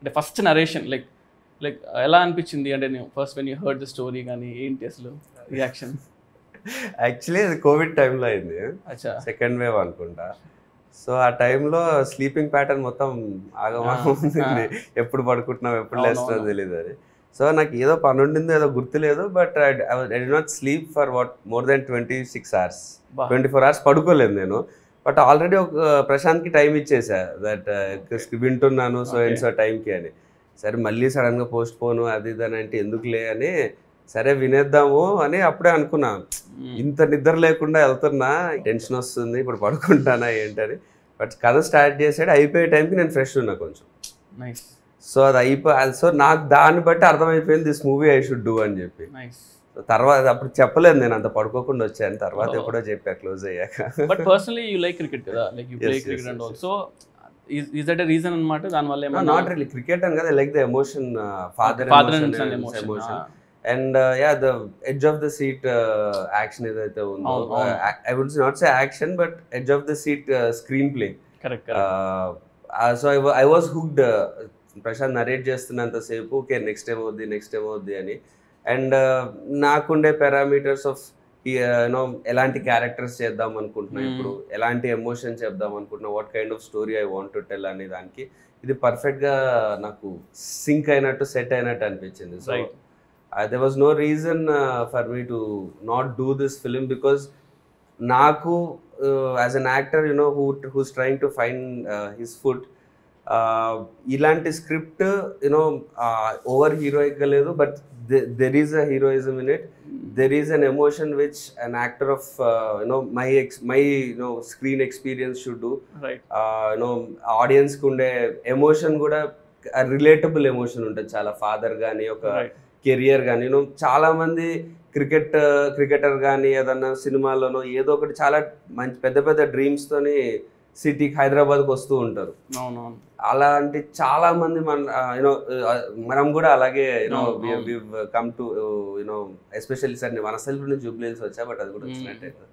అంటే first narration like ఎలా అనిపించింది అంటే నేను first when you heard the story కానీ ఏంటి అసలు రియాక్షన్? యాక్చువల్లీ అది కోవిడ్ టైంలో అయింది, అచ్చా. సెకండ్ వేవ్ అనుకుంటా. సో ఆ టైంలో స్లీపింగ్ ప్యాటర్న్ మొత్తం ఆగమాగం ఉంటుంది, ఎప్పుడు పడుకుంటున్నాం ఎప్పుడు లేస్తున్నాం తెలియదు అని. సో నాకు ఏదో పని ఉండిందో ఏదో గుర్తులేదు, but I did not sleep for more than 26 hours, 24 hours పడుకోలేదు నేను. బట్ ఆల్రెడీ ఒక ప్రశాంత్కి టైం ఇచ్చేసా, దట్ వింటున్నాను సో అండ్ సో టైంకి అని. సరే మళ్ళీ సడన్గా పోస్ట్ పోను అది ఇది అని అంటే ఎందుకులే అని, సరే వినేద్దాము అని అప్పుడే అనుకున్నా. ఇంత నిద్ర లేకుండా వెళ్తున్నా, టెన్షన్ వస్తుంది, ఇప్పుడు పడుకుంటానా ఏంటని. బట్ కథ స్టార్ట్ చేసాడు, అయిపోయే టైంకి నేను ఫ్రెష్ ఉన్నా కొంచెం. సో అది సో నాకు దాన్ని బట్టి అర్థమైపోయింది this movie I should do అని చెప్పి. తర్వాత అప్పుడు చెప్పలేదు, నేను అంత పడుకోకుండా వచ్చాను, తర్వాత ఎప్పుడో చెప్పా క్లోజ్ అయ్యాక. But personally you like cricket కదా, like you play cricket and also is that a reason అన్నమాట దానివల్ల? నాట్ రియల్లీ క్రికెట్ అని కదా, like the emotion, father emotion and yeah the edge of the seat action ఏదైతే ఉందో, I would not say action but edge of the seat screenplay. So I was hooked. Prashanth narrate చేస్తున్నంతసేపు okay next time అవుద్ది అని. And నాకుండే parameters of you know ఎలాంటి characters చేద్దాం అనుకుంటున్నా, ఇప్పుడు ఎలాంటి ఎమోషన్ చెప్దాం అనుకుంటున్నా, what kind of story I want to tell అనే దానికి ఇది పర్ఫెక్ట్గా నాకు సింక్ అయినట్టు సెట్ అయినట్టు అనిపించింది. So there was no reason for me to not do this film, because naku as an actor, you know, who's trying to find his foot, ilanti script, you know, over heroic ga ledu, but there is a heroism in it. There is an emotion which an actor of you know my you know screen experience should do. You know audience kunde emotion kuda relatable emotion untadi chaala, father gaani oka career కానీ, you know చాలా మంది cricketer కానీ ఏదన్నా సినిమాల్లోనో ఏదో ఒకటి చాలా మంచి పెద్ద పెద్ద డ్రీమ్స్తోని సిటీకి హైదరాబాద్కి వస్తూ ఉంటారు. అలాంటి చాలా మంది యూనో మనం కూడా అలాగే you know come to you know especially sir Vanasthali నుంచి జూబ్లీ హిల్స్ వచ్చా, బట్ అది కూడా వచ్చినట్టే.